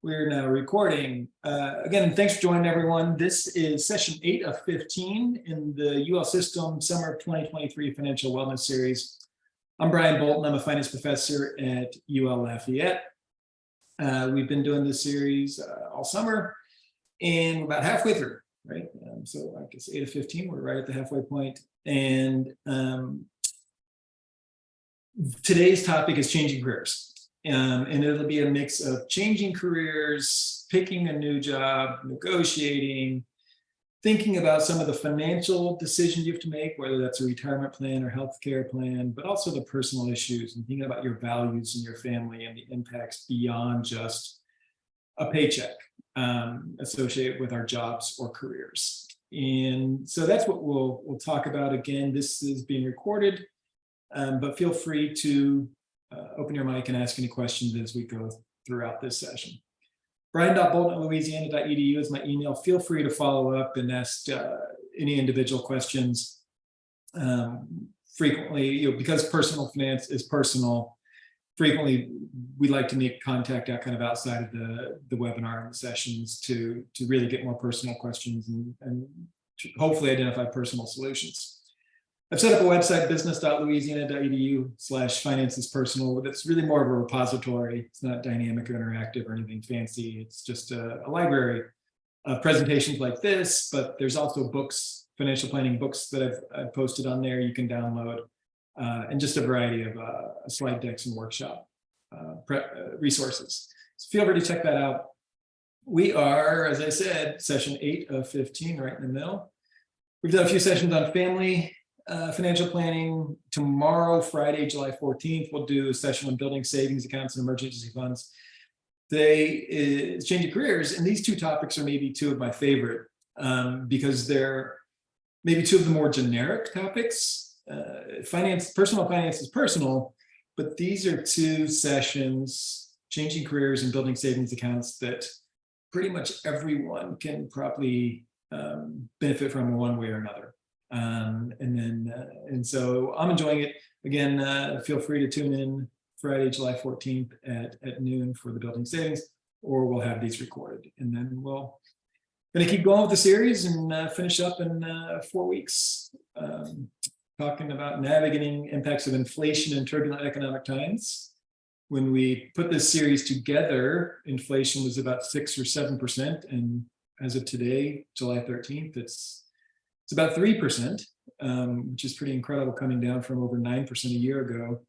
We're now recording. Again, thanks for joining everyone. This is session 8 of 15 in the UL System Summer of 2023 Financial Wellness Series. I'm Brian Bolton. I'm a finance professor at UL Lafayette. We've been doing this series all summer, and we're about halfway through, right? So I guess 8 of 15, we're right at the halfway point. And today's topic is changing careers. And it'll be a mix of changing careers, picking a new job, negotiating, thinking about some of the financial decisions you have to make, whether that's a retirement plan or healthcare plan, but also the personal issues and thinking about your values and your family and the impacts beyond just a paycheck associated with our jobs or careers. And so that's what we'll talk about. Again, this is being recorded, but feel free to open your mic and ask any questions as we go throughout this session. Brian.bolton@louisiana.edu is my email. Feel free to follow up and ask any individual questions. Frequently, because personal finance is personal, frequently we like to make contact out kind of outside of the webinar and the sessions to really get more personal questions and hopefully identify personal solutions. I've set up a website, business.louisiana.edu/financespersonal. That's really more of a repository. It's not dynamic or interactive or anything fancy. It's just a library of presentations like this, but there's also books, financial planning books that I've posted on there you can download, and just a variety of slide decks and workshop resources. So feel free to check that out. We are, as I said, session 8 of 15, right in the middle. We've done a few sessions on family financial planning. Tomorrow, Friday, July 14th, we'll do a session on building savings accounts and emergency funds. Today is changing careers, and these two topics are maybe two of my favorite because they're maybe two of the more generic topics. Personal finance is personal, but these are two sessions, changing careers and building savings accounts, that pretty much everyone can probably benefit from in one way or another. And so I'm enjoying it. Again, feel free to tune in Friday, July 14th at noon for the building savings, or we'll have these recorded. And then we'll going to keep going with the series and finish up in 4 weeks, talking about navigating impacts of inflation in turbulent economic times. When we put this series together, inflation was about 6 or 7%. And as of today, July 13th, it's about 3%, which is pretty incredible, coming down from over 9% a year ago.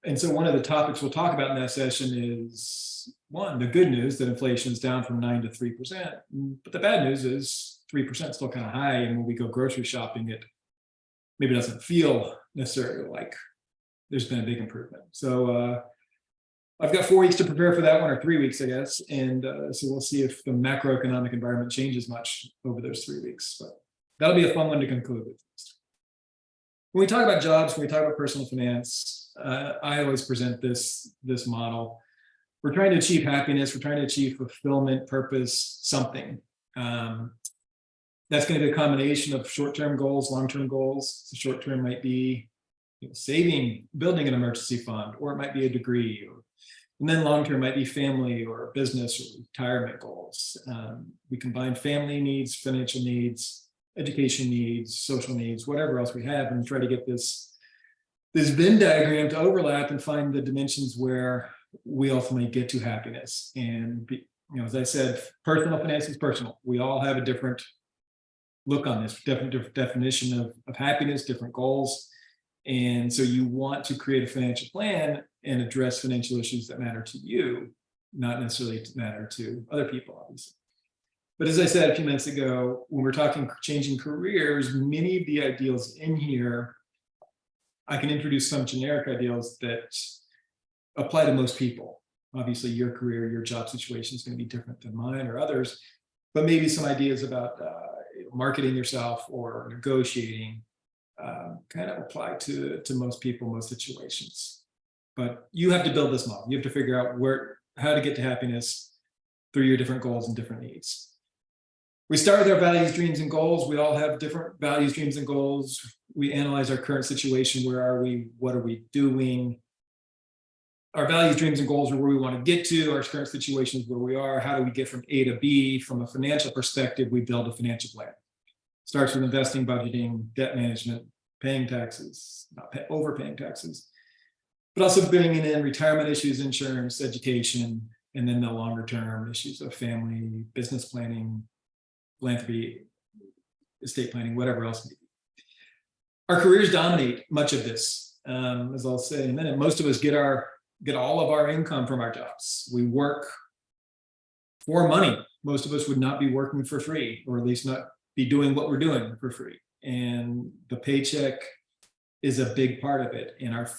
And so one of the topics we'll talk about in that session is, one, the good news that inflation is down from 9 to 3%. But the bad news is 3% is still kind of high. And when we go grocery shopping, it maybe doesn't feel necessarily like there's been a big improvement. So I've got 4 weeks to prepare for that one, or 3 weeks, I guess. And so we'll see if the macroeconomic environment changes much over those 3 weeks. But that'll be a fun one to conclude with. When we talk about jobs, when we talk about personal finance, I always present this model. We're trying to achieve happiness. We're trying to achieve fulfillment, purpose, something. That's going to be a combination of short-term goals, long-term goals. So short-term might be saving, building an emergency fund, or it might be a degree, and then long-term might be family or business or retirement goals. We combine family needs, financial needs, education needs, social needs, whatever else we have, and try to get this Venn diagram to overlap and find the dimensions where we ultimately get to happiness. And as I said, personal finance is personal. We all have a different look on this, different definition of happiness, different goals. And so you want to create a financial plan and address financial issues that matter to you, not necessarily matter to other people, obviously. But as I said a few minutes ago, when we're talking changing careers, many of the ideals in here, I can introduce some generic ideals that apply to most people. Obviously, your career, your job situation is going to be different than mine or others, but maybe some ideas about marketing yourself or negotiating kind of apply to most people, most situations. But you have to build this model. You have to figure out how to get to happiness through your different goals and different needs. We start with our values, dreams, and goals. We all have different values, dreams, and goals. We analyze our current situation. Where are we? What are we doing? our values, dreams, and goals are where we want to get to. Our current situation is where we are. How do we get from A to B? From a financial perspective, we build a financial plan. Starts with investing, budgeting, debt management, paying taxes, not overpaying taxes, but also bringing in retirement issues, insurance, education, and then the longer term issues of family, business planning, philanthropy, estate planning, whatever else. Our careers dominate much of this, as I'll say in a minute. Most of us get all of our income from our jobs. We work for money. Most of us would not be working for free, or at least not be doing what we're doing for free. And the paycheck is a big part of it. In our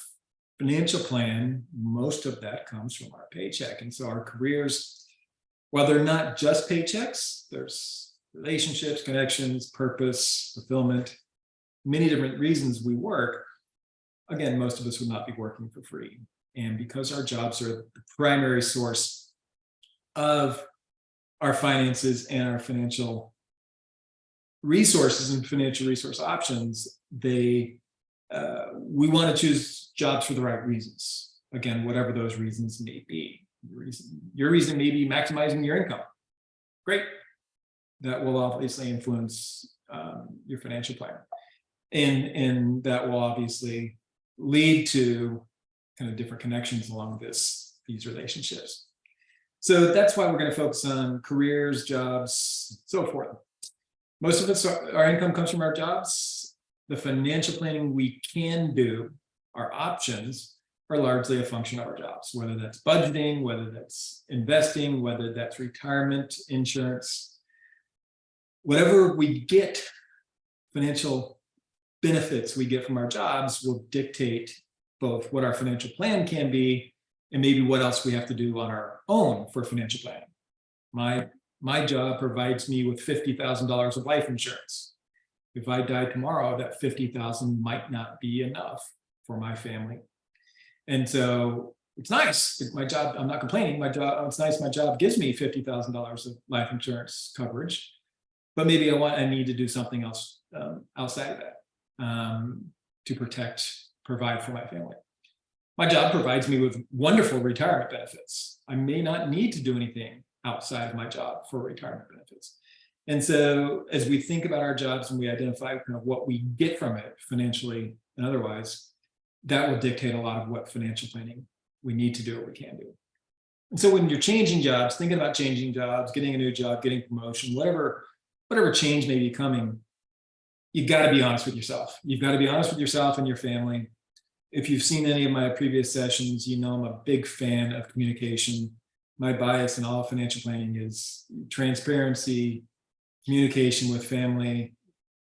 financial plan, most of that comes from our paycheck. And so our careers, while they're not just paychecks, there's relationships, connections, purpose, fulfillment, many different reasons we work. Again, most of us would not be working for free. And because our jobs are the primary source of our finances and our financial resources and financial resource options, we want to choose jobs for the right reasons. Again, whatever those reasons may be. Your reason may be maximizing your income. Great. That will obviously influence your financial plan. And that will obviously lead to kind of different connections along these relationships. So that's why we're going to focus on careers, jobs, so forth. Most of us, our income comes from our jobs. The financial planning we can do, our options, are largely a function of our jobs, whether that's budgeting, whether that's investing, whether that's retirement, insurance. Whatever we get, financial benefits we get from our jobs will dictate both what our financial plan can be and maybe what else we have to do on our own for financial planning. My job provides me with $50,000 of life insurance. If I die tomorrow, that $50,000 might not be enough for my family. And so it's nice. My job, I'm not complaining. It's nice my job gives me $50,000 of life insurance coverage, but maybe I need to do something else outside of that to provide for my family. My job provides me with wonderful retirement benefits. I may not need to do anything outside of my job for retirement benefits. And so as we think about our jobs and we identify kind of what we get from it financially and otherwise, that will dictate a lot of what financial planning we need to do or we can do. And so when you're changing jobs, thinking about changing jobs, getting a new job, getting promotion, whatever change may be coming, you've got to be honest with yourself. You've got to be honest with yourself and your family. If you've seen any of my previous sessions, you know I'm a big fan of communication. My bias in all financial planning is transparency, communication with family,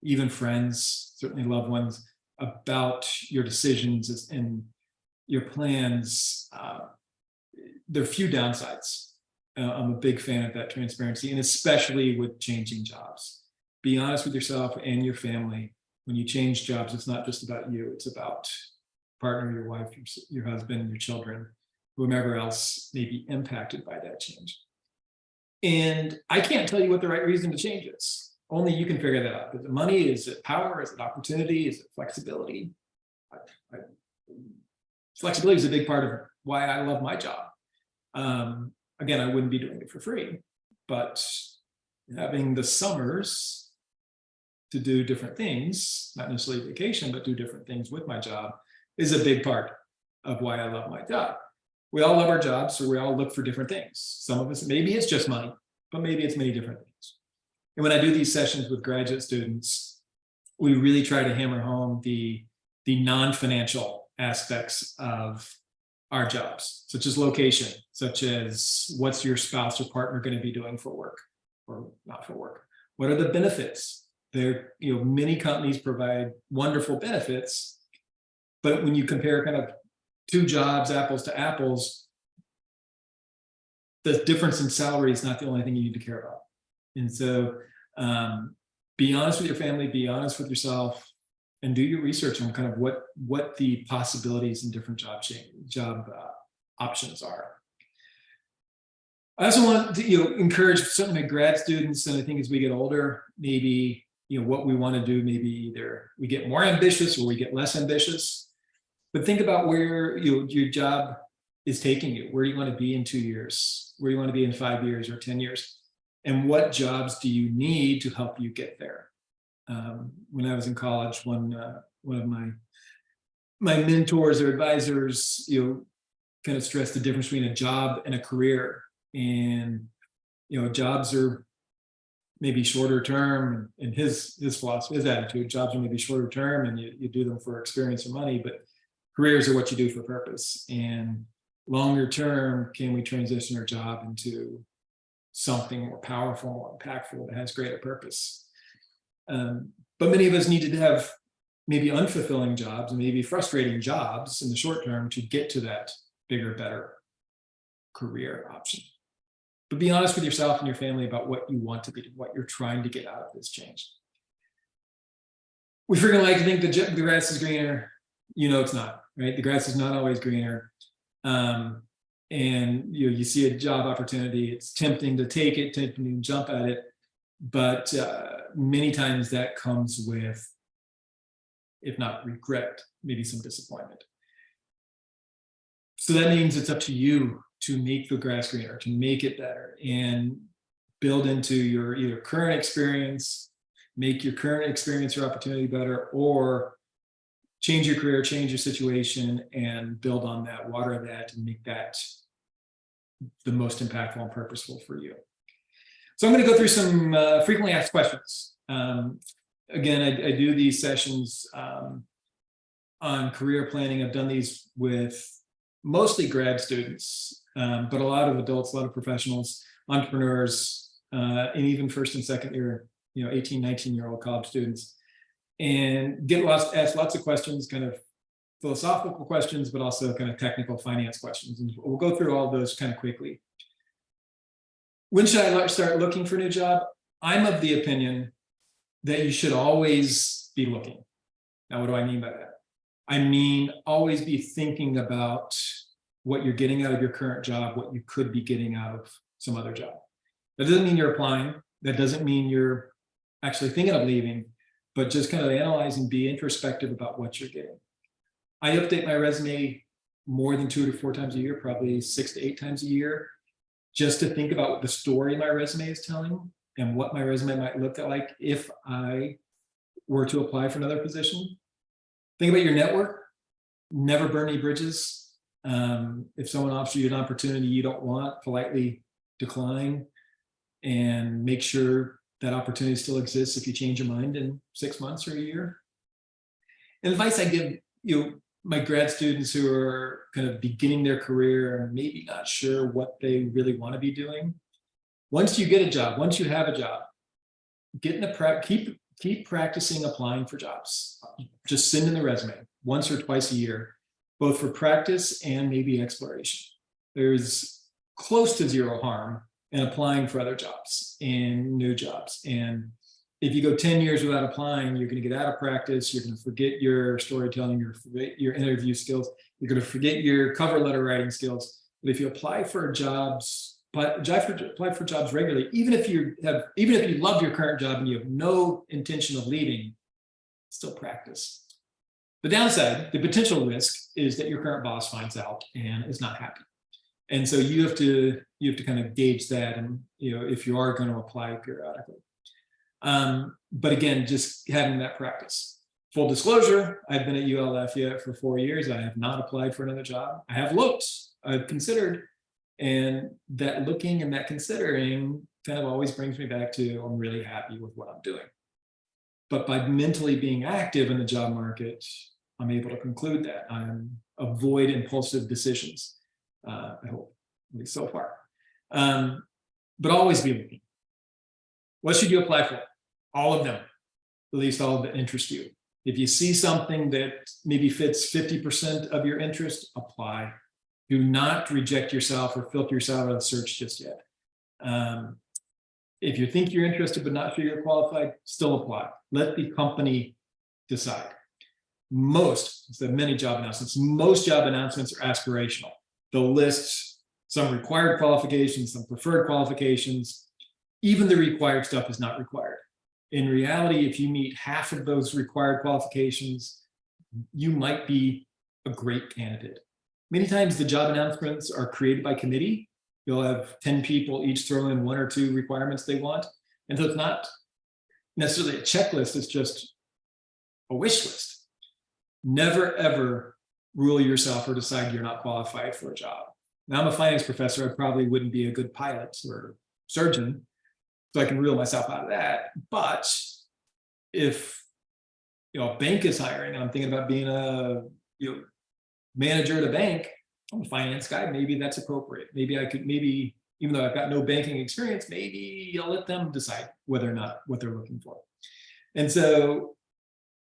even friends, certainly loved ones, about your decisions and your plans. There are few downsides. I'm a big fan of that transparency, and especially with changing jobs. Be honest with yourself and your family. When you change jobs, it's not just about you, it's about partner, your wife, your husband, your children, whomever else may be impacted by that change. And I can't tell you what the right reason to change is. Only you can figure that out. Is it money? Is it power? Is it opportunity? Is it flexibility? Flexibility is a big part of why I love my job. Again, I wouldn't be doing it for free, but having the summers to do different things, not necessarily vacation, but do different things with my job, is a big part of why I love my job. We all love our jobs, so we all look for different things. Some of us, maybe it's just money, but maybe it's many different things. And when I do these sessions with graduate students, we really try to hammer home the non-financial aspects of our jobs, such as location, such as what's your spouse or partner going to be doing for work or not for work? What are the benefits? Many companies provide wonderful benefits, but when you compare kind of two jobs, apples to apples, the difference in salary is not the only thing you need to care about. And so be honest with your family, be honest with yourself, and do your research on kind of what the possibilities in different job options are. I also want to encourage certainly grad students, and I think as we get older, maybe what we want to do, maybe either we get more ambitious or we get less ambitious. But think about where your job is taking you. Where do you want to be in 2 years? Where do you want to be in 5 years or 10 years? And what jobs do you need to help you get there? When I was in college, one of my mentors or advisors, kind of stressed the difference between a job and a career. And jobs are maybe shorter term, and his philosophy, his attitude, jobs are maybe shorter term, and you do them for experience and money, but careers are what you do for purpose. And longer term, can we transition our job into something more powerful, more impactful, that has greater purpose? But many of us need to have maybe unfulfilling jobs and maybe frustrating jobs in the short term to get to that bigger, better career option. But be honest with yourself and your family about what you want to be, what you're trying to get out of this change. We freaking like to think the grass is greener. It's not, right? The grass is not always greener. And you see a job opportunity, it's tempting to take it, tempting to jump at it. But many times that comes with, if not regret, maybe some disappointment. So that means it's up to you to make the grass greener, to make it better, and build into your either current experience, make your current experience or opportunity better, or change your career, change your situation, and build on that, water that, and make that the most impactful and purposeful for you. So I'm going to go through some frequently asked questions. Again, I do these sessions on career planning. I've done these with mostly grad students, but a lot of adults, a lot of professionals, entrepreneurs, and even first and second year, 18, 19-year-old college students, and asked lots of questions, kind of philosophical questions, but also kind of technical finance questions. And we'll go through all those kind of quickly. When should I start looking for a new job? I'm of the opinion that you should always be looking. Now, what do I mean by that? I mean, always be thinking about what you're getting out of your current job, what you could be getting out of some other job. That doesn't mean you're applying. That doesn't mean you're actually thinking of leaving, but just kind of analyze and be introspective about what you're getting. I update my resume more than 2 to 4 times a year, probably 6 to 8 times a year, just to think about what the story my resume is telling and what my resume might look like if I were to apply for another position. Think about your network. Never burn any bridges. If someone offers you an opportunity you don't want, politely decline, and make sure that opportunity still exists if you change your mind in 6 months or a year. And advice I give my grad students who are kind of beginning their career and maybe not sure what they really want to be doing. Once you get a job, once you have a job, get in the keep practicing applying for jobs. Just send in the resume once or twice a year, both for practice and maybe exploration. There's close to zero harm in applying for other jobs and new jobs. And if you go 10 years without applying, you're going to get out of practice. You're going to forget your storytelling, you're going to forget your interview skills. You're going to forget your cover letter writing skills. But if you apply for jobs regularly, even if you love your current job and you have no intention of leaving, still practice. The downside, the potential risk, is that your current boss finds out and is not happy. And so you have to kind of gauge that, and if you are going to apply periodically. But again, just having that practice. Full disclosure, I've been at UL Lafayette for 4 years. I have not applied for another job. I have looked, I've considered, and that looking and that considering kind of always brings me back to, I'm really happy with what I'm doing. But by mentally being active in the job market, I'm able to conclude that avoid impulsive decisions. I hope, at least so far. But always be looking. What should you apply for? All of them, at least all that interest you. If you see something that maybe fits 50% of your interest, apply. Do not reject yourself or filter yourself out of the search just yet. If you think you're interested but not sure you're qualified, still apply. Let the company decide. Many job announcements, most job announcements are aspirational. They'll list some required qualifications, some preferred qualifications. Even the required stuff is not required. In reality, if you meet half of those required qualifications, you might be a great candidate. Many times the job announcements are created by committee. You'll have 10 people each throw in 1 or 2 requirements they want. And so it's not necessarily a checklist, it's just a wish list. Never, ever rule yourself or decide you're not qualified for a job. Now, I'm a finance professor. I probably wouldn't be a good pilot or surgeon, so I can rule myself out of that. But if a bank is hiring, and I'm thinking about being a manager at a bank, I'm a finance guy, maybe that's appropriate. Maybe I could, even though I've got no banking experience, maybe I'll let them decide whether or not what they're looking for. And so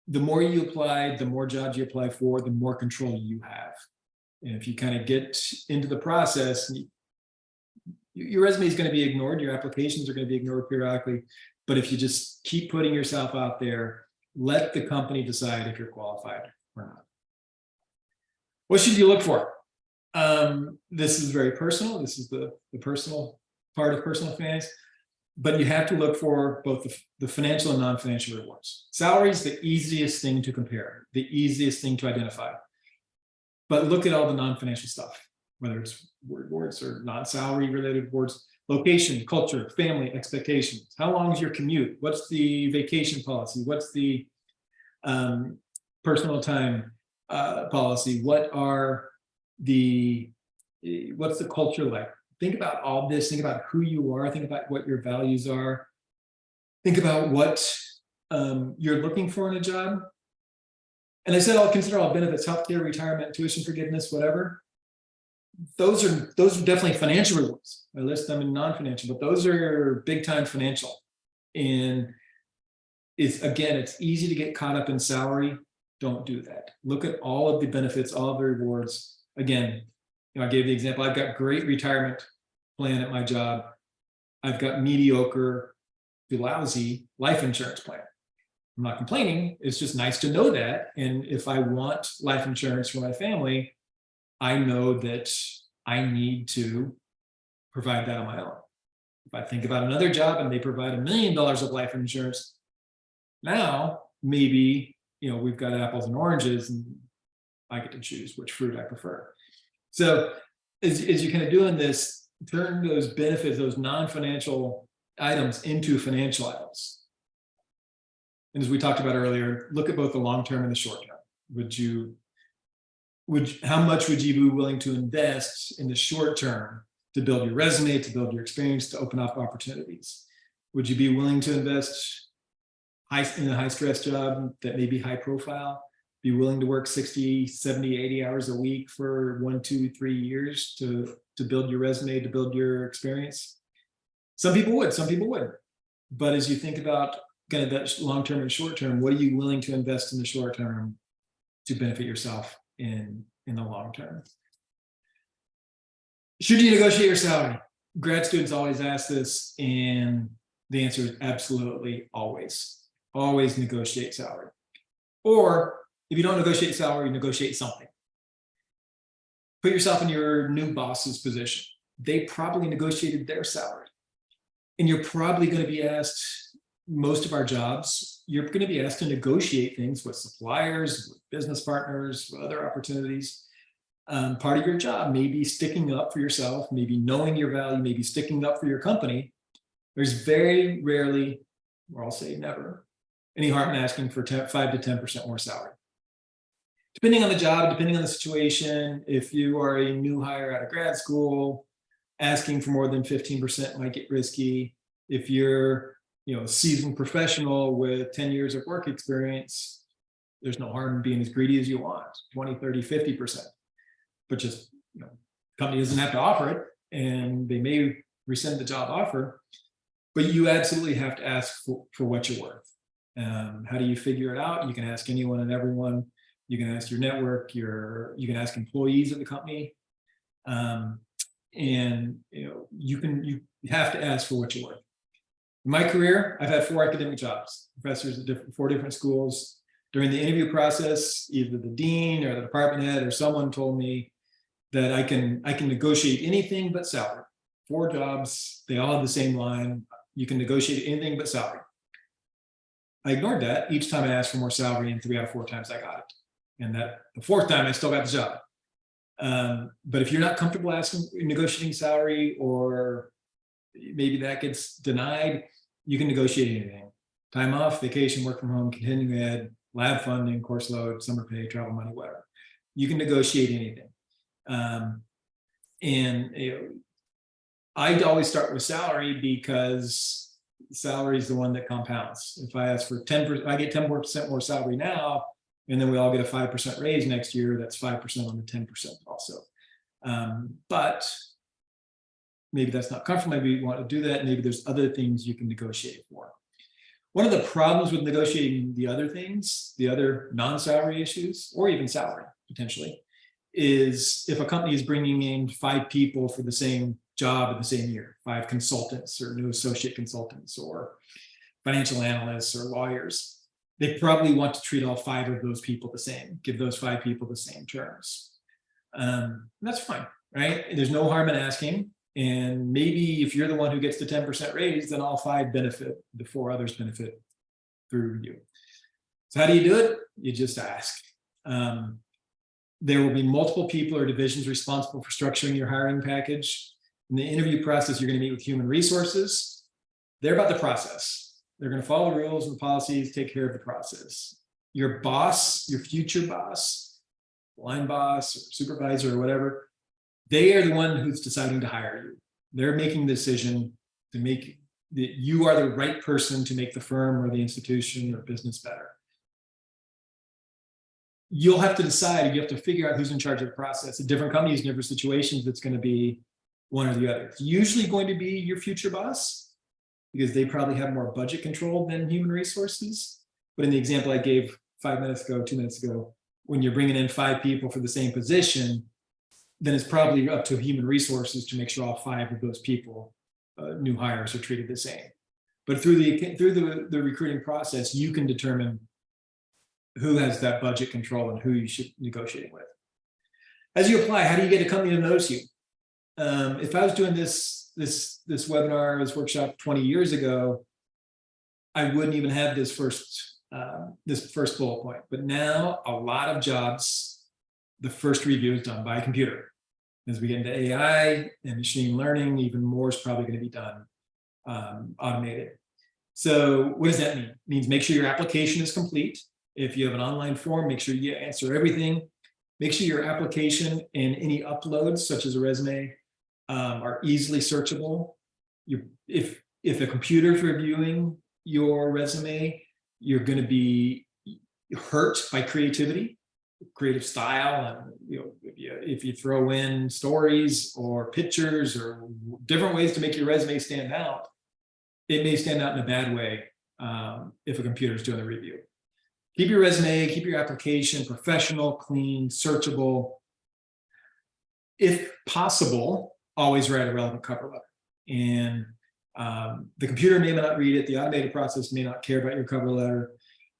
the more you apply, the more jobs you apply for, the more control you have. And if you kind of get into the process, your resume is going to be ignored, your applications are going to be ignored periodically. But if you just keep putting yourself out there, let the company decide if you're qualified or not. What should you look for? This is very personal. This is the personal part of personal finance. But you have to look for both the financial and non-financial rewards. Salary is the easiest thing to compare, the easiest thing to identify. But look at all the non-financial stuff, whether it's rewards or non-salary related rewards, location, culture, family, expectations. How long is your commute? What's the vacation policy? What's the personal time policy? What's the culture like? Think about all this. Think about who you are. Think about what your values are. Think about what you're looking for in a job. And I said I'll consider all benefits: healthcare, retirement, tuition forgiveness, whatever. Those are definitely financial rewards. I list them in non-financial, but those are big time financial. And it's easy to get caught up in salary. Don't do that. Look at all of the benefits, all of the rewards. Again, I gave the example. I've got great retirement plan at my job. I've got mediocre to lousy life insurance plan. I'm not complaining. It's just nice to know that. And if I want life insurance for my family, I know that I need to provide that on my own. If I think about another job and they provide $1 million of life insurance, now maybe we've got apples and oranges, and I get to choose which fruit I prefer. So as you're kind of doing this, turn those benefits, those non-financial items into financial items. And as we talked about earlier, look at both the long-term and the short-term. How much would you be willing to invest in the short term to build your resume, to build your experience, to open up opportunities? Would you be willing to invest in a high-stress job that may be high profile? Be willing to work 60, 70, 80 hours a week for 1, 2, 3 years to build your resume, to build your experience? Some people would, some people wouldn't. But as you think about kind of that long-term and short-term, what are you willing to invest in the short-term to benefit yourself in the long-term? Should you negotiate your salary? Grad students always ask this, and the answer is absolutely always. Always negotiate salary. Or if you don't negotiate salary, negotiate something. Put yourself in your new boss's position. They probably negotiated their salary. And you're probably going to be asked, most of our jobs, you're going to be asked to negotiate things with suppliers, with business partners, with other opportunities. Part of your job may be sticking up for yourself, maybe knowing your value, maybe sticking up for your company. There's very rarely, or I'll say never, any harm in asking for 5 to 10% more salary. Depending on the job, depending on the situation, if you are a new hire out of grad school, asking for more than 15% might get risky. If you're a seasoned professional with 10 years of work experience, there's no harm in being as greedy as you want, 20, 30, 50%. But just, the company doesn't have to offer it, and they may rescind the job offer, but you absolutely have to ask for what you're worth. How do you figure it out? You can ask anyone and everyone. You can ask your network, you can ask employees of the company. And you have to ask for what you're worth. In my career, I've had 4 academic jobs, professors at 4 different schools. During the interview process, either the dean or the department head or someone told me that I can negotiate anything but salary. 4 jobs, they all have the same line: you can negotiate anything but salary. I ignored that. Each time I asked for more salary, and 3 out of 4 times I got it. And that the 4th time I still got the job. But if you're not comfortable negotiating salary, or maybe that gets denied, you can negotiate anything. Time off, vacation, work from home, continuing ed, lab funding, course load, summer pay, travel money, whatever. You can negotiate anything. I'd always start with salary, because salary is the one that compounds. If I ask for 10%, I get 10% more salary now, and then we all get a 5% raise next year, that's 5% on the 10% also. But maybe that's not comfortable, maybe you want to do that, maybe there's other things you can negotiate for. One of the problems with negotiating the other things, the other non-salary issues, or even salary potentially, is if a company is bringing in 5 people for the same job in the same year, 5 consultants or new associate consultants or financial analysts or lawyers, they probably want to treat all 5 of those people the same, give those 5 people the same terms. That's fine, right? There's no harm in asking. And maybe if you're the one who gets the 10% raise, then all 5 benefit, the 4 others benefit through you. So how do you do it? You just ask. There will be multiple people or divisions responsible for structuring your hiring package. In the interview process, you're going to meet with human resources. They're about the process. They're going to follow the rules and policies, take care of the process. Your boss, your future boss, line boss, or supervisor, or whatever, they are the one who's deciding to hire you. They're making the decision to make that you are the right person to make the firm or the institution or business better. You'll have to decide, you have to figure out who's in charge of the process. In different companies, in different situations, it's going to be one or the other. It's usually going to be your future boss, because they probably have more budget control than human resources. But in the example I gave 2 minutes ago, when you're bringing in 5 people for the same position, then it's probably up to human resources to make sure all 5 of those people, new hires, are treated the same. But through the recruiting process, you can determine who has that budget control and who you should negotiate with. As you apply, how do you get a company to notice you? If I was doing this webinar, this workshop 20 years ago, I wouldn't even have this first bullet point. But now, a lot of jobs, the first review is done by a computer. As we get into AI and machine learning, even more is probably going to be done automated. So what does that mean? It means make sure your application is complete. If you have an online form, make sure you answer everything. Make sure your application and any uploads, such as a resume, are easily searchable. If a computer's reviewing your resume, you're going to be hurt by creativity, creative style, and if you throw in stories or pictures or different ways to make your resume stand out, it may stand out in a bad way if a computer is doing the review. Keep your resume, keep your application professional, clean, searchable. If possible, always write a relevant cover letter. And the computer may not read it, the automated process may not care about your cover letter,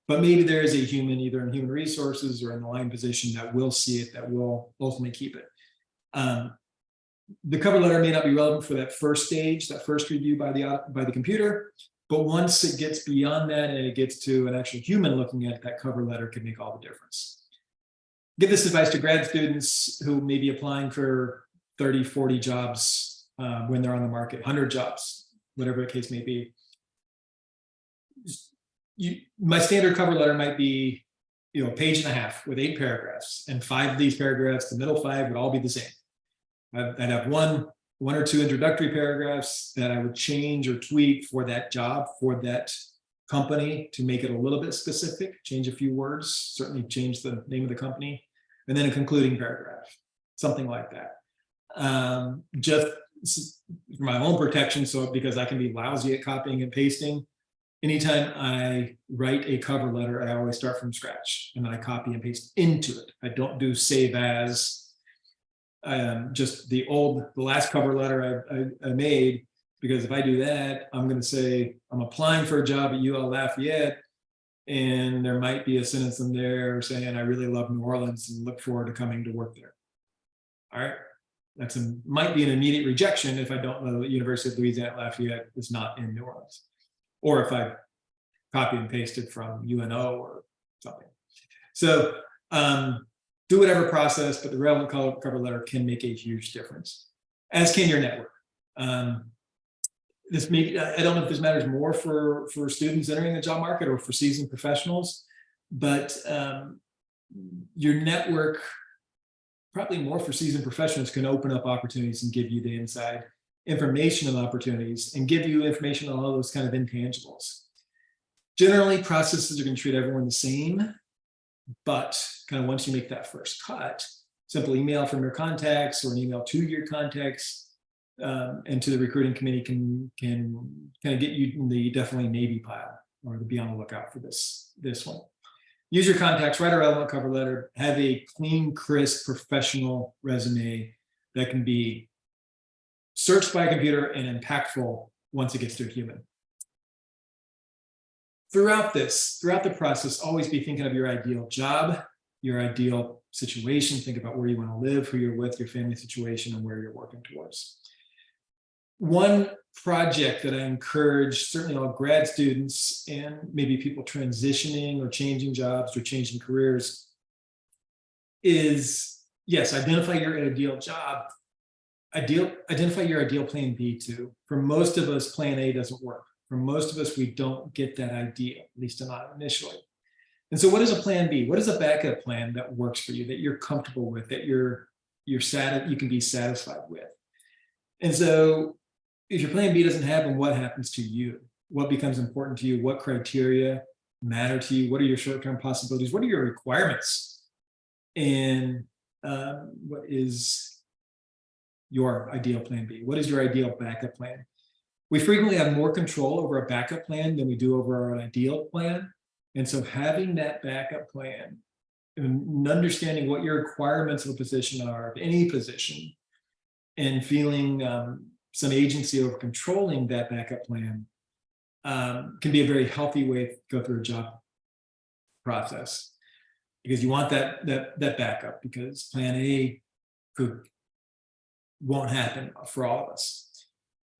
but maybe there is a human, either in human resources or in the line position, that will see it, that will ultimately keep it. The cover letter may not be relevant for that first stage, that first review by the computer, but once it gets beyond that and it gets to an actual human looking at it, that cover letter can make all the difference. Give this advice to grad students who may be applying for 30, 40 jobs when they're on the market, 100 jobs, whatever the case may be. My standard cover letter might be, a page and a half with 8 paragraphs, and 5 of these paragraphs, the middle 5 would all be the same. I'd have one or 2 introductory paragraphs that I would change or tweak for that job, for that company, to make it a little bit specific, change a few words, certainly change the name of the company, and then a concluding paragraph, something like that. Just for my own protection, so because I can be lousy at copying and pasting, anytime I write a cover letter, I always start from scratch and then I copy and paste into it. I don't do save as. Just the last cover letter I made, because if I do that, I'm going to say I'm applying for a job at UL Lafayette, and there might be a sentence in there saying I really love New Orleans and look forward to coming to work there. All right, might be an immediate rejection if I don't know that University of Louisiana Lafayette is not in New Orleans, or if I copy and pasted from UNO or something. So do whatever process, but the relevant cover letter can make a huge difference, as can your network. I don't know if this matters more for students entering the job market or for seasoned professionals, but your network, probably more for seasoned professionals, can open up opportunities and give you the inside information on opportunities and give you information on all those kind of intangibles. Generally, processes are going to treat everyone the same, but kind of once you make that first cut, simple email from your contacts or an email to your contacts and to the recruiting committee can kind of get you in the definitely maybe pile, or to be on the lookout for this one. Use your contacts, write a relevant cover letter, have a clean, crisp, professional resume that can be searched by a computer and impactful once it gets to a human. Throughout the process, always be thinking of your ideal job, your ideal situation. Think about where you want to live, who you're with, your family situation, and where you're working towards. One project that I encourage certainly all grad students and maybe people transitioning or changing jobs or changing careers is, yes, identify your ideal job. Identify your ideal plan B too. For most of us, plan A doesn't work. For most of us, we don't get that idea, at least not initially. And so what is a plan B? What is a backup plan that works for you, that you're comfortable with, that you can be satisfied with? And so if your plan B doesn't happen, what happens to you? What becomes important to you? What criteria matter to you? What are your short-term possibilities? What are your requirements? And what is your ideal plan B? What is your ideal backup plan? We frequently have more control over a backup plan than we do over our ideal plan. And so having that backup plan and understanding what your requirements of a position are, of any position, and feeling some agency over controlling that backup plan can be a very healthy way to go through a job process, because you want that backup, because plan A won't happen for all of us.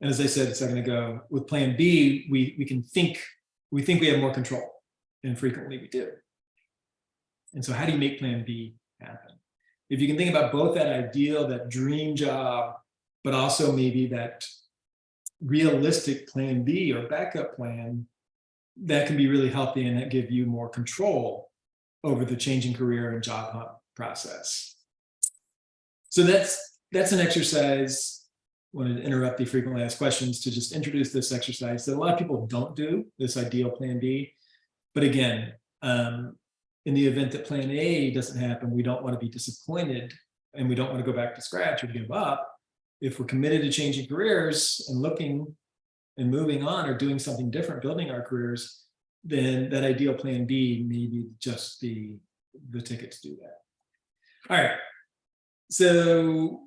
And as I said a second ago, with plan B, we think we have more control, and frequently we do. And so how do you make plan B happen? If you can think about both that ideal, that dream job, but also maybe that realistic plan B or backup plan, that can be really healthy and that give you more control over the changing career and job hunt process. So that's an exercise. I wanted to interrupt the frequently asked questions to just introduce this exercise that a lot of people don't do, this ideal plan B. But again, in the event that plan A doesn't happen, we don't want to be disappointed and we don't want to go back to scratch or give up. If we're committed to changing careers and looking and moving on or doing something different, building our careers, then that ideal plan B may be just the ticket to do that. All right. So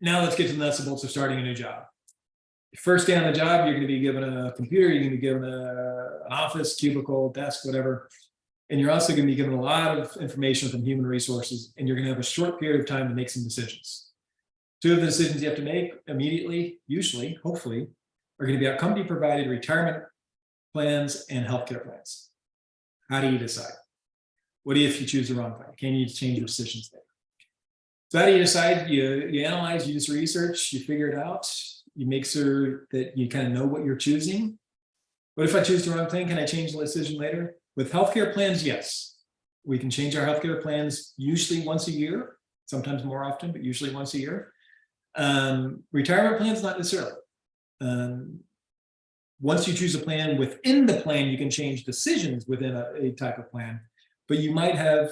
now let's get to the nuts and bolts of starting a new job. First day on the job, you're going to be given a computer, you're going to be given an office, cubicle, desk, whatever. And you're also going to be given a lot of information from human resources, and you're going to have a short period of time to make some decisions. Two of the decisions you have to make immediately, usually, hopefully, are going to be about company provided retirement plans and healthcare plans. How do you decide? What if you choose the wrong plan? Can you change your decisions there? So how do you decide? You analyze, you do some research, you figure it out, you make sure that you kind of know what you're choosing. What if I choose the wrong plan? Can I change the decision later? With healthcare plans, yes. We can change our healthcare plans usually once a year, sometimes more often, but usually once a year. Retirement plans, not necessarily. Once you choose a plan, within the plan, you can change decisions within a type of plan. But you might have,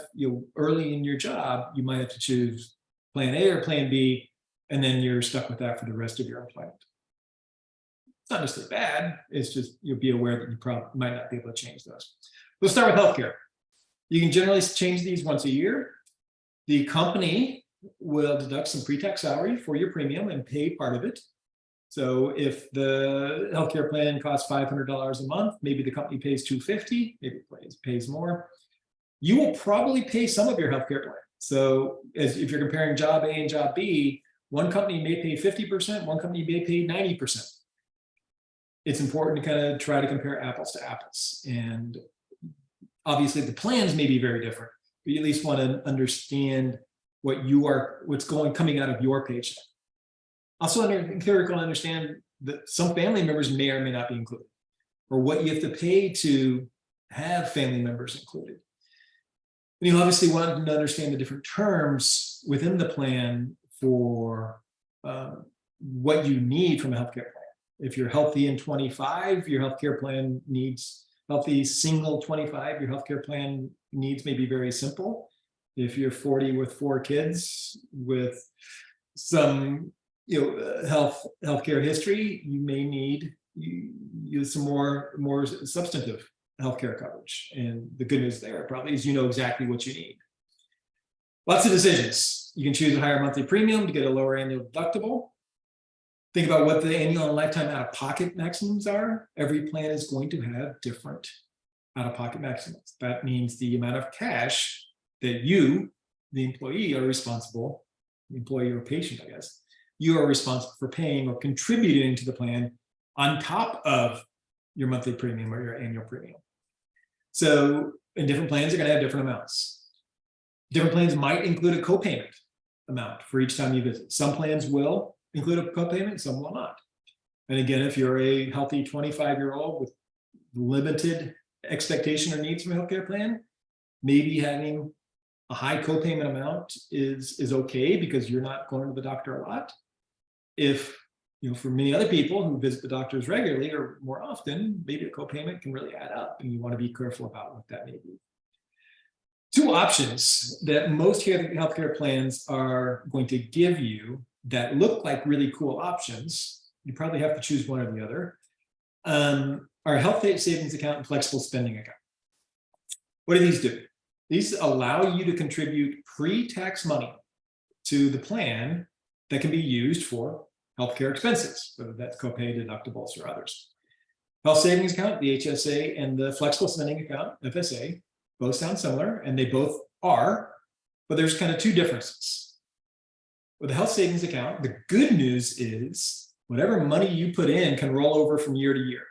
early in your job, you might have to choose plan A or plan B, and then you're stuck with that for the rest of your employment. It's not necessarily bad. It's just you'll be aware that you probably might not be able to change those. We'll start with healthcare. You can generally change these once a year. The company will deduct some pre-tax salary for your premium and pay part of it. So if the healthcare plan costs $500 a month, maybe the company pays $250, maybe it pays more. You will probably pay some of your healthcare plan. So if you're comparing job A and job B, one company may pay 50%, one company may pay 90%. It's important to kind of try to compare apples to apples. And obviously the plans may be very different, but you at least want to understand what's coming out of your paycheck. Also, empirical understand that some family members may or may not be included, or what you have to pay to have family members included. And you obviously want to understand the different terms within the plan for what you need from a healthcare plan. If you're healthy in 25, your healthcare plan needs healthy single 25. Your healthcare plan needs may be very simple. If you're 40 with 4 kids with some healthcare history, you may need some more substantive healthcare coverage. And the good news there probably is you know exactly what you need. Lots of decisions. You can choose a higher monthly premium to get a lower annual deductible. Think about what the annual and lifetime out-of-pocket maximums are. Every plan is going to have different out-of-pocket maximums. That means the amount of cash that you, the employee, are responsible, the employee or patient, I guess, you are responsible for paying or contributing to the plan on top of your monthly premium or your annual premium. So, and different plans are going to have different amounts. Different plans might include a copayment amount for each time you visit. Some plans will include a copayment, some will not. And again, if you're a healthy 25-year-old with limited expectation or needs from a healthcare plan, maybe having a high copayment amount is okay because you're not going to the doctor a lot. If, for many other people who visit the doctors regularly or more often, maybe a copayment can really add up, and you want to be careful about what that may be. 2 options that most healthcare plans are going to give you that look like really cool options, you probably have to choose one or the other, are health savings account and flexible spending account. What do these do? These allow you to contribute pre-tax money to the plan that can be used for healthcare expenses, whether that's copay, deductibles, or others. Health savings account, the HSA, and the flexible spending account, FSA, both sound similar, and they both are, but there's kind of 2 differences. With the health savings account, the good news is whatever money you put in can roll over from year to year.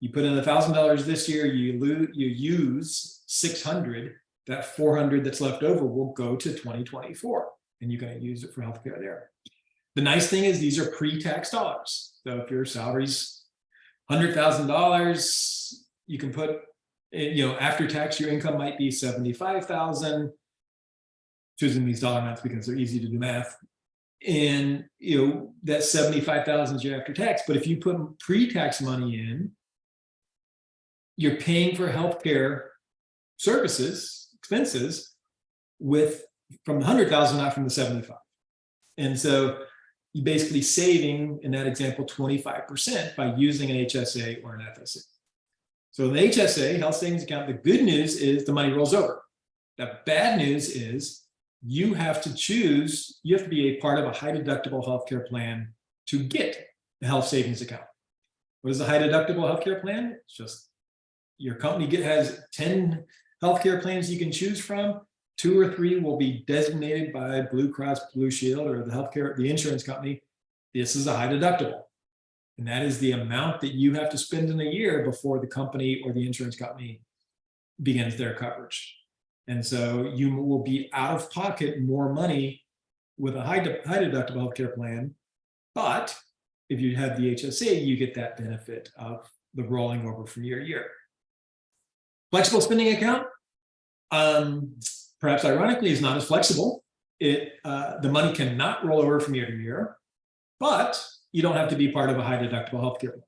You put in $1,000 this year, you use $600, that $400 that's left over will go to 2024, and you're going to use it for healthcare there. The nice thing is these are pre-tax dollars. So if your salary's $100,000, you can put, after tax, your income might be $75,000. Choosing these dollar amounts because they're easy to do math. And that $75,000 is your after tax. But if you put pre-tax money in, you're paying for healthcare services, expenses, from the $100,000, not from the $75,000. And so you're basically saving, in that example, 25% by using an HSA or an FSA. So in the HSA, health savings account, the good news is the money rolls over. The bad news is you have to be a part of a high deductible healthcare plan to get the health savings account. What is a high deductible healthcare plan? It's just your company has 10 healthcare plans you can choose from. 2 or 3 will be designated by Blue Cross Blue Shield or the insurance company. This is a high deductible. And that is the amount that you have to spend in a year before the company or the insurance company begins their coverage. And so you will be out of pocket more money with a high deductible healthcare plan. But if you have the HSA, you get that benefit of the rolling over from year to year. Flexible spending account, perhaps ironically, is not as flexible. The money cannot roll over from year to year, but you don't have to be part of a high deductible healthcare plan.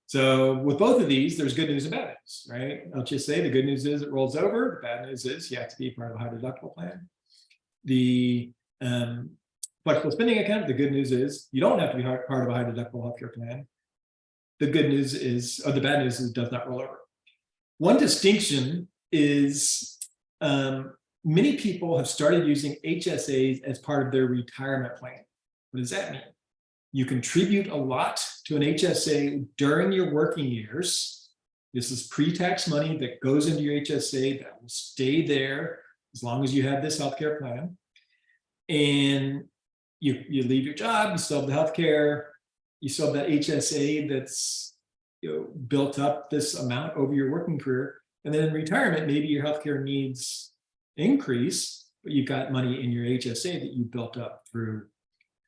So with both of these, there's good news and bad news, right? I'll just say the good news is it rolls over. The bad news is you have to be part of a high deductible plan. The flexible spending account, the good news is you don't have to be part of a high deductible healthcare plan. The good news is, or the bad news is it does not roll over. One distinction is many people have started using HSAs as part of their retirement plan. What does that mean? You contribute a lot to an HSA during your working years. This is pre-tax money that goes into your HSA that will stay there as long as you have this healthcare plan. And you leave your job, you still have the healthcare, you still have that HSA that's built up this amount over your working career. And then in retirement, maybe your healthcare needs increase, but you've got money in your HSA that you built up through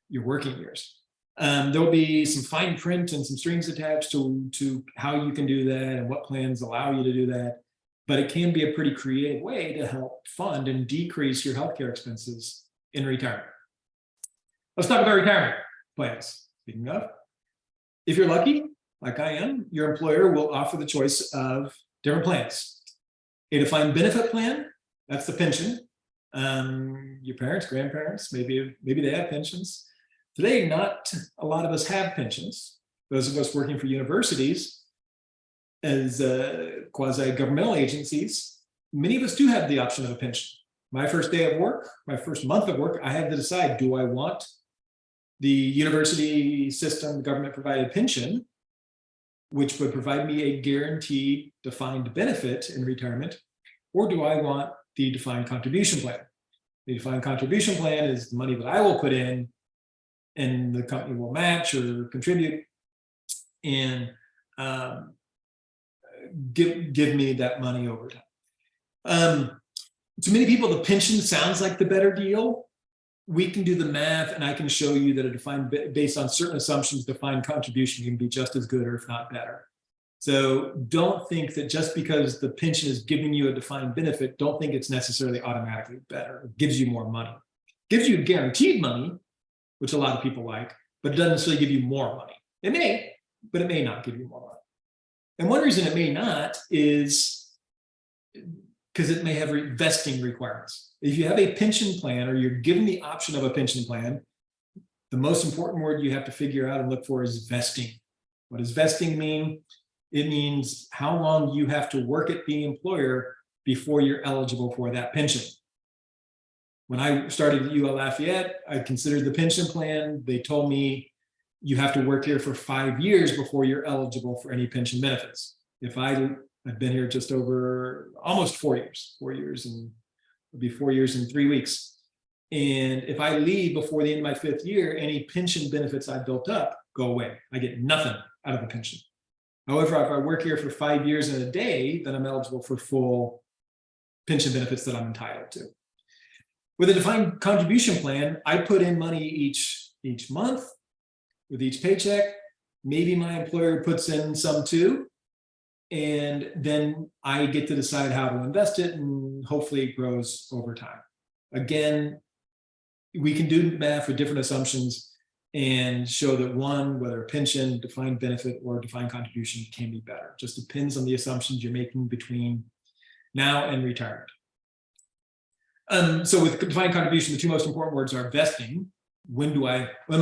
your working years. There'll be some fine print and some strings attached to how you can do that and what plans allow you to do that. But it can be a pretty creative way to help fund and decrease your healthcare expenses in retirement. Let's talk about retirement plans. Speaking of, if you're lucky, like I am, your employer will offer the choice of different plans. A defined benefit plan, that's the pension. Your parents, grandparents, maybe they have pensions. Today, not a lot of us have pensions. Those of us working for universities as quasi-governmental agencies, many of us do have the option of a pension. My first day of work, my first month of work, I had to decide, do I want the university system, the government provided pension, which would provide me a guaranteed defined benefit in retirement, or do I want the defined contribution plan? The defined contribution plan is the money that I will put in and the company will match or contribute and give me that money over time. To many people, the pension sounds like the better deal. We can do the math and I can show you that a defined, based on certain assumptions, defined contribution can be just as good or if not better. So don't think that just because the pension is giving you a defined benefit, don't think it's necessarily automatically better. It gives you more money. It gives you guaranteed money, which a lot of people like, but it doesn't necessarily give you more money. It may, but it may not give you more money. And one reason it may not is because it may have vesting requirements. If you have a pension plan or you're given the option of a pension plan, the most important word you have to figure out and look for is vesting. What does vesting mean? It means how long you have to work at the employer before you're eligible for that pension. When I started at UL Lafayette, I considered the pension plan. They told me you have to work here for 5 years before you're eligible for any pension benefits. I've been here just over almost 4 years, and it'll be 4 years in 3 weeks. And if I leave before the end of my 5th year, any pension benefits I built up go away. I get nothing out of the pension. However, if I work here for 5 years and a day, then I'm eligible for full pension benefits that I'm entitled to. With a defined contribution plan, I put in money each month with each paycheck. Maybe my employer puts in some too. And then I get to decide how to invest it, and hopefully it grows over time. Again, we can do math with different assumptions and show that one, whether a pension, defined benefit, or defined contribution can be better. Just depends on the assumptions you're making between now and retirement. So with defined contribution, the two most important words are vesting. When am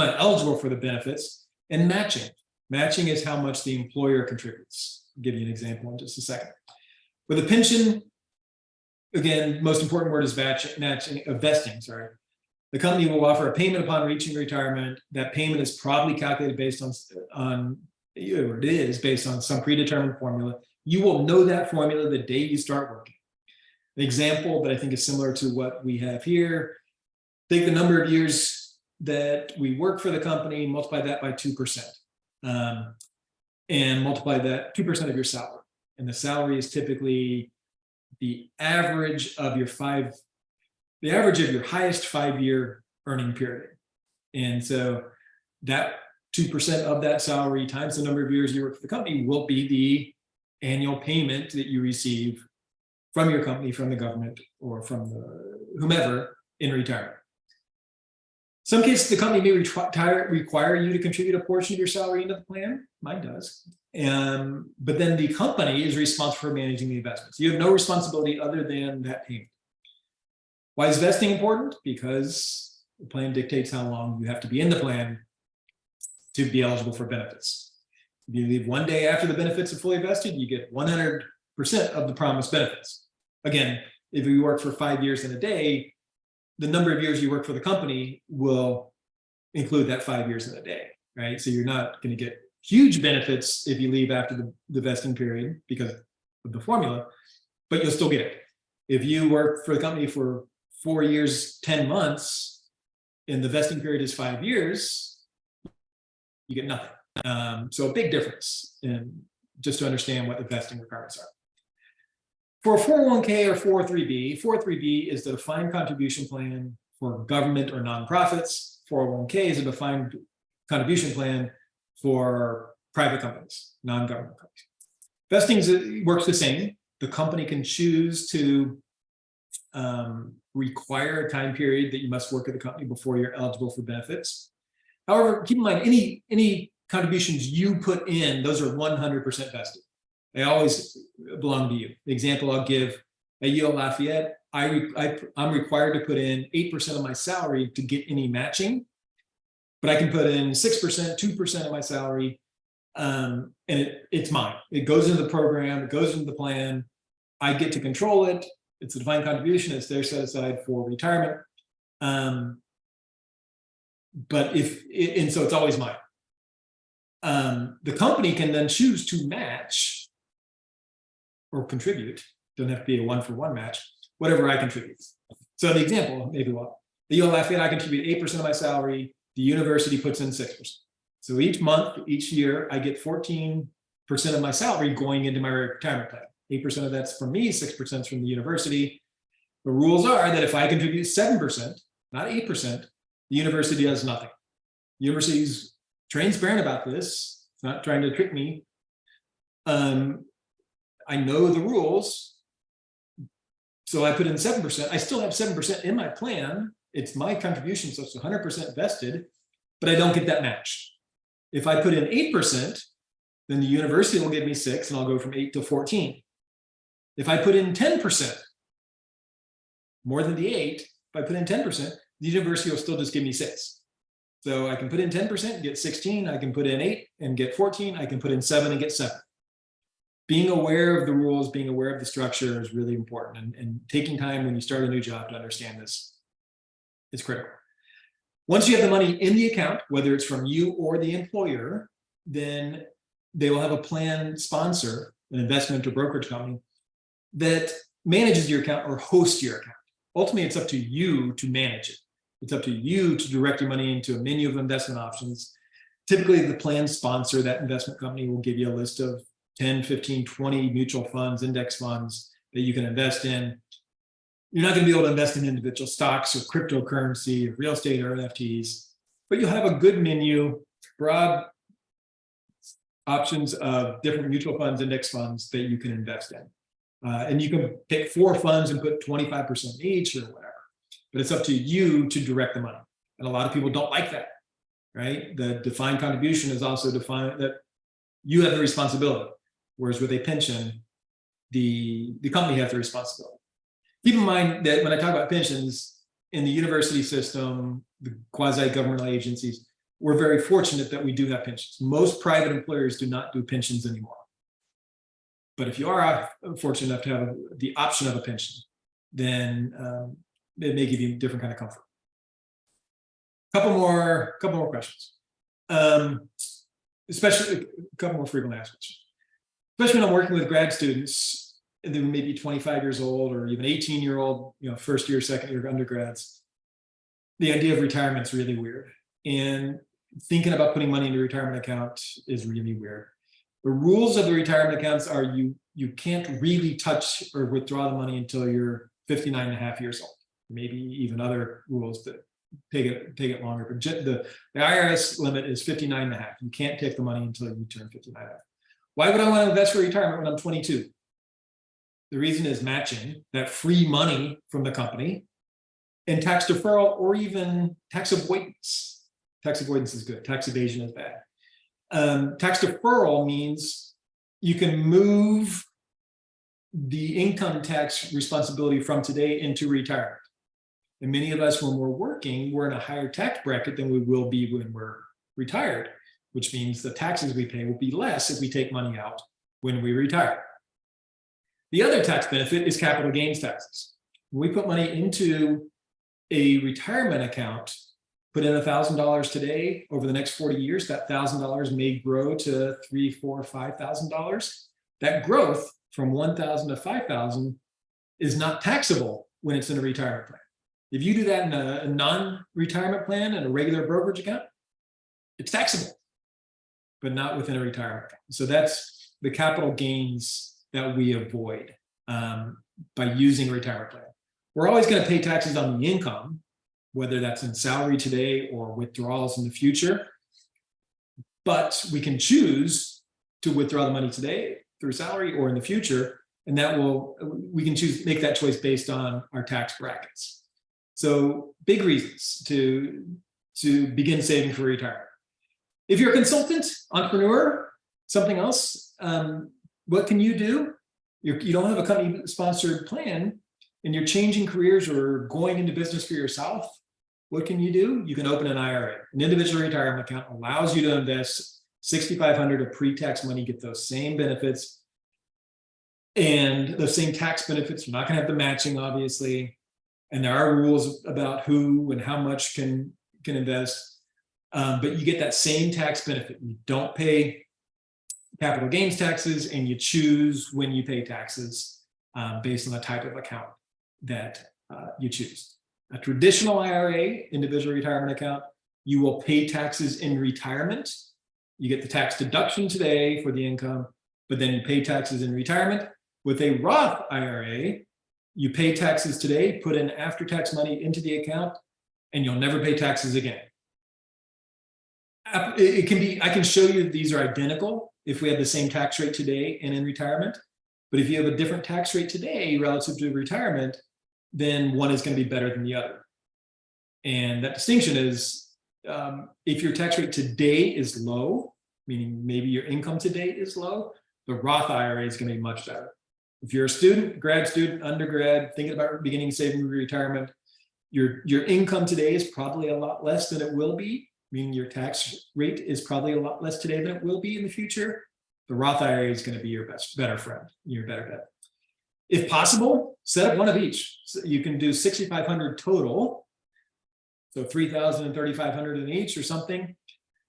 I eligible for the benefits? And matching. Matching is how much the employer contributes. I'll give you an example in just a second. With a pension, again, most important word is vesting, sorry. The company will offer a payment upon reaching retirement. That payment is probably calculated based on some predetermined formula. You will know that formula the day you start working. An example that I think is similar to what we have here, take the number of years that we work for the company, multiply that by 2%, and multiply that 2% of your salary. And the salary is typically the average of your highest 5-year earning period. And so that 2% of that salary times the number of years you work for the company will be the annual payment that you receive from your company, from the government, or from whomever in retirement. Some cases, the company may require you to contribute a portion of your salary into the plan. Mine does. But then the company is responsible for managing the investments. You have no responsibility other than that payment. Why is vesting important? Because the plan dictates how long you have to be in the plan to be eligible for benefits. If you leave one day after the benefits are fully vested, you get 100% of the promised benefits. Again, if you work for 5 years and a day, the number of years you work for the company will include that 5 years and a day, right? So you're not going to get huge benefits if you leave after the vesting period because of the formula, but you'll still get it. If you work for the company for 4 years, 10 months, and the vesting period is 5 years, you get nothing. So a big difference in just to understand what the vesting requirements are. For a 401k or 403b, 403b is the defined contribution plan for government or nonprofits. 401k is a defined contribution plan for private companies, non-government companies. Vesting works the same. The company can choose to require a time period that you must work at the company before you're eligible for benefits. However, keep in mind, any contributions you put in, those are 100% vested. They always belong to you. The example I'll give, at Yale Lafayette, I'm required to put in 8% of my salary to get any matching, but I can put in 6%, 2% of my salary, and it's mine. It goes into the program, it goes into the plan. I get to control it. It's a defined contribution. It's there set aside for retirement. And so it's always mine. The company can then choose to match or contribute. Doesn't have to be a 1-for-1 match, whatever I contribute. So the example, maybe the Yale Lafayette, I contribute 8% of my salary. The university puts in 6%. So each month, each year, I get 14% of my salary going into my retirement plan. 8% of that's from me, 6% is from the university. The rules are that if I contribute 7%, not 8%, the university does nothing. The university is transparent about this. It's not trying to trick me. I know the rules. So I put in 7%. I still have 7% in my plan. It's my contribution, so it's 100% vested, but I don't get that match. If I put in 8%, then the university will give me 6, and I'll go from 8 to 14. If I put in 10%, more than the 8, if I put in 10%, the university will still just give me 6. So I can put in 10% and get 16. I can put in 8 and get 14. I can put in 7 and get 7. Being aware of the rules, being aware of the structure is really important, and taking time when you start a new job to understand this is critical. Once you have the money in the account, whether it's from you or the employer, then they will have a plan sponsor, an investment or brokerage company, that manages your account or hosts your account. Ultimately, it's up to you to manage it. It's up to you to direct your money into a menu of investment options. Typically, the plan sponsor, that investment company, will give you a list of 10, 15, 20 mutual funds, index funds that you can invest in. You're not going to be able to invest in individual stocks or cryptocurrency or real estate or NFTs, but you'll have a good menu, broad options of different mutual funds, index funds that you can invest in. And you can pick 4 funds and put 25% each or whatever, but it's up to you to direct the money. And a lot of people don't like that, right? The defined contribution is also defined that you have the responsibility, whereas with a pension, the company has the responsibility. Keep in mind that when I talk about pensions in the university system, the quasi-governmental agencies, we're very fortunate that we do have pensions. Most private employers do not do pensions anymore. But if you are fortunate enough to have the option of a pension, then it may give you a different kind of comfort. Couple more questions. Especially a couple more frequently asked questions. Especially when I'm working with grad students, and they may be 25 years old or even 18-year-old, first year, second year undergrads. The idea of retirement is really weird. And thinking about putting money into a retirement account is really weird. The rules of the retirement accounts are you can't really touch or withdraw the money until you're 59 and a half years old. Maybe even other rules that take it longer. But the IRS limit is 59 and a half. You can't take the money until you turn 59 and a half. Why would I want to invest for retirement when I'm 22? The reason is matching, that free money from the company, and tax deferral or even tax avoidance. Tax avoidance is good. Tax evasion is bad. Tax deferral means you can move the income tax responsibility from today into retirement. And many of us, when we're working, we're in a higher tax bracket than we will be when we're retired, which means the taxes we pay will be less if we take money out when we retire. The other tax benefit is capital gains taxes. When we put money into a retirement account, put in $1,000 today, over the next 40 years, that $1,000 may grow to $3,000, $4,000, $5,000. That growth from $1,000 to $5,000 is not taxable when it's in a retirement plan. If you do that in a non-retirement plan and a regular brokerage account, it's taxable, but not within a retirement account. So that's the capital gains that we avoid. by using a retirement plan. We're always going to pay taxes on the income, whether that's in salary today or withdrawals in the future. But we can choose to withdraw the money today through salary or in the future, and we can choose make that choice based on our tax brackets. So big reasons to begin saving for retirement. If you're a consultant, entrepreneur, something else, what can you do? You don't have a company-sponsored plan, and you're changing careers or going into business for yourself. What can you do? You can open an IRA. An individual retirement account allows you to invest $6,500 of pre-tax money, get those same benefits and those same tax benefits. You're not going to have the matching, obviously, and there are rules about who and how much can invest. But you get that same tax benefit. You don't pay capital gains taxes, and you choose when you pay taxes based on the type of account that you choose. A traditional IRA, individual retirement account, you will pay taxes in retirement. You get the tax deduction today for the income, but then you pay taxes in retirement. With a Roth IRA, you pay taxes today, put in after-tax money into the account, and you'll never pay taxes again. It can be, I can show you these are identical if we have the same tax rate today and in retirement. But if you have a different tax rate today relative to retirement, then one is going to be better than the other. And that distinction is if your tax rate today is low, meaning maybe your income today is low, the Roth IRA is going to be much better. If you're a student, grad student, undergrad, thinking about beginning saving for retirement, your income today is probably a lot less than it will be, meaning your tax rate is probably a lot less today than it will be in the future. The Roth IRA is going to be your better friend, your better bet. If possible, set up one of each. So you can do $6,500 total, so $3,000 and $3,500 in each or something.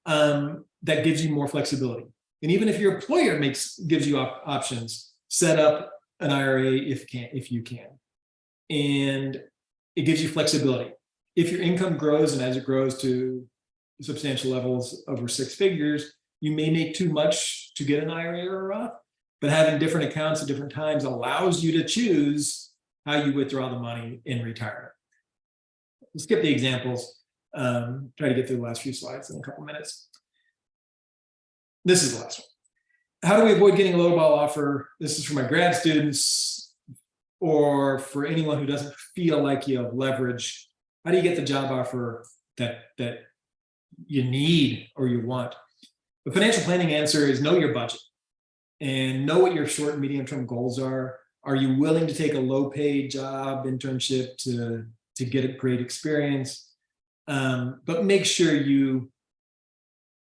That gives you more flexibility. And even if your employer gives you options, set up an IRA if you can. And it gives you flexibility. If your income grows, and as it grows to substantial levels over 6 figures, you may make too much to get an IRA or a Roth, but having different accounts at different times allows you to choose how you withdraw the money in retirement. We'll skip the examples, try to get through the last few slides in a couple minutes. This is the last one. How do we avoid getting a lowball offer? This is for my grad students or for anyone who doesn't feel like you have leverage. How do you get the job offer that you need or you want? The financial planning answer is know your budget and know what your short and medium term goals are. Are you willing to take a low paid job internship to get a great experience? But make sure you're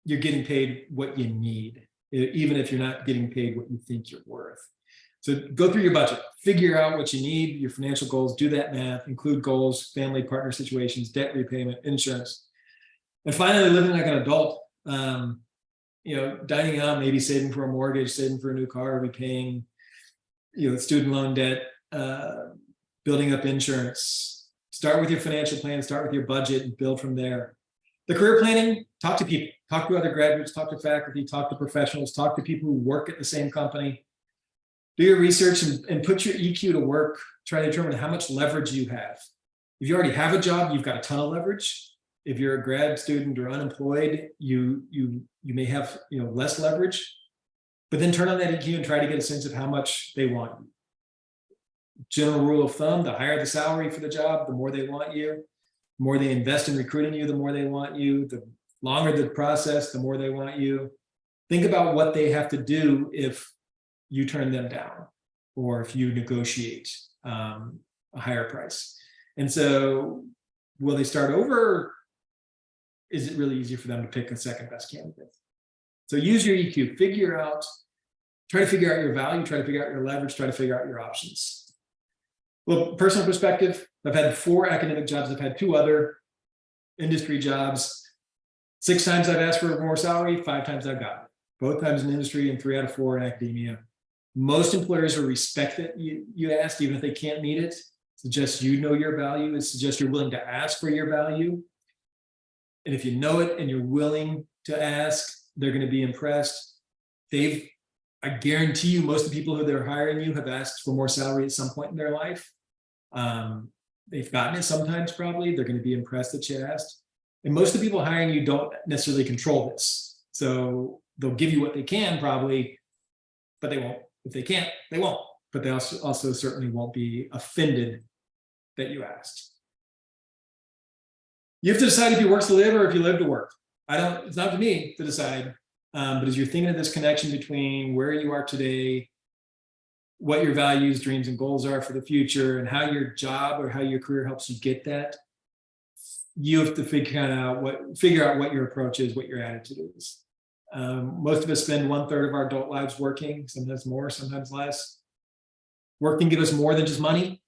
getting paid what you need, even if you're not getting paid what you think you're worth. So go through your budget, figure out what you need, your financial goals, do that math, include goals, family, partner situations, debt repayment, insurance. And finally, living like an adult, dining out, maybe saving for a mortgage, saving for a new car, repaying, student loan debt, building up insurance. Start with your financial plan, start with your budget and build from there. The career planning, talk to people, talk to other graduates, talk to faculty, talk to professionals, talk to people who work at the same company. Do your research and put your EQ to work. Try to determine how much leverage you have. If you already have a job, you've got a ton of leverage. If you're a grad student or unemployed, you may have less leverage. But then turn on that EQ and try to get a sense of how much they want you. General rule of thumb: the higher the salary for the job, the more they want you. The more they invest in recruiting you, the more they want you. The longer the process, the more they want you. Think about what they have to do if you turn them down or if you negotiate a higher price. And so will they start over? Or is it really easy for them to pick a second best candidate? So use your EQ, try to figure out your value, try to figure out your leverage, try to figure out your options. Well, personal perspective, I've had 4 academic jobs. I've had 2 other industry jobs. 6 times I've asked for more salary, 5 times I've gotten it. Both times in industry and 3 out of 4 in academia. Most employers will respect that you asked, even if they can't meet it. Suggests you know your value. It suggests you're willing to ask for your value. And if you know it and you're willing to ask, they're going to be impressed. They've I guarantee you most of the people who they're hiring you have asked for more salary at some point in their life. They've gotten it sometimes, probably. They're going to be impressed that you asked. And most of the people hiring you don't necessarily control this. So they'll give you what they can, probably, but they won't. If they can't, they won't. But they also certainly won't be offended that you asked. You have to decide if you work to live or if you live to work. It's not up to me to decide. But as you're thinking of this connection between where you are today, what your values, dreams, and goals are for the future, and how your job or how your career helps you get that, you have to figure out what your approach is, what your attitude is. Most of us spend 1/3 of our adult lives working, sometimes more, sometimes less. Work can give us more than just money.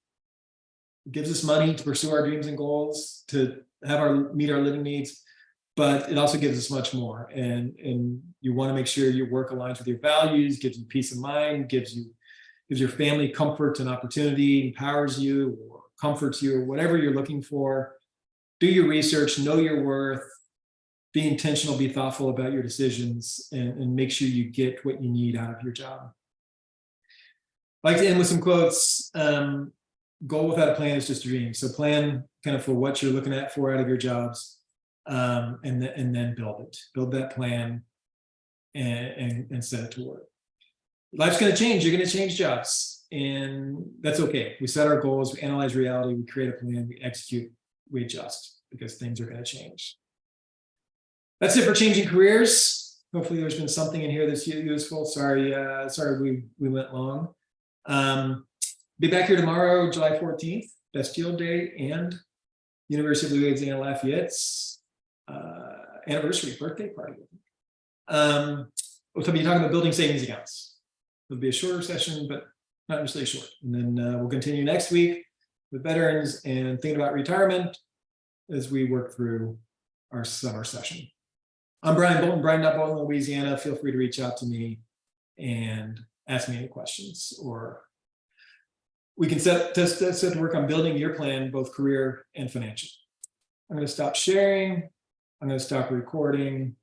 It gives us money to pursue our dreams and goals, to meet our living needs, but it also gives us much more. And you want to make sure your work aligns with your values, gives you peace of mind, gives your family comfort and opportunity, empowers you or comforts you, or whatever you're looking for. Do your research, know your worth, be intentional, be thoughtful about your decisions, and make sure you get what you need out of your job. I like to end with some quotes. Goal without a plan is just a dream. So plan kind of for what you're looking for out of your jobs, and then build that plan and set it to work. Life's going to change. You're going to change jobs, and that's okay. We set our goals, we analyze reality, we create a plan, we execute, we adjust, because things are going to change. That's it for changing careers. Hopefully there's been something in here that's useful. Sorry we went long. Be back here tomorrow, July 14th, Bastille Day, and University of Louisiana Lafayette's anniversary birthday party. We'll be talking about building savings accounts. It'll be a shorter session, but not necessarily short. And then we'll continue next week with veterans and thinking about retirement as we work through our summer session. I'm Brian Bolton, Brian.Bolton, Louisiana. Feel free to reach out to me and ask me any questions, or we can set to work on building your plan, both career and financial. I'm going to stop sharing. I'm going to stop recording.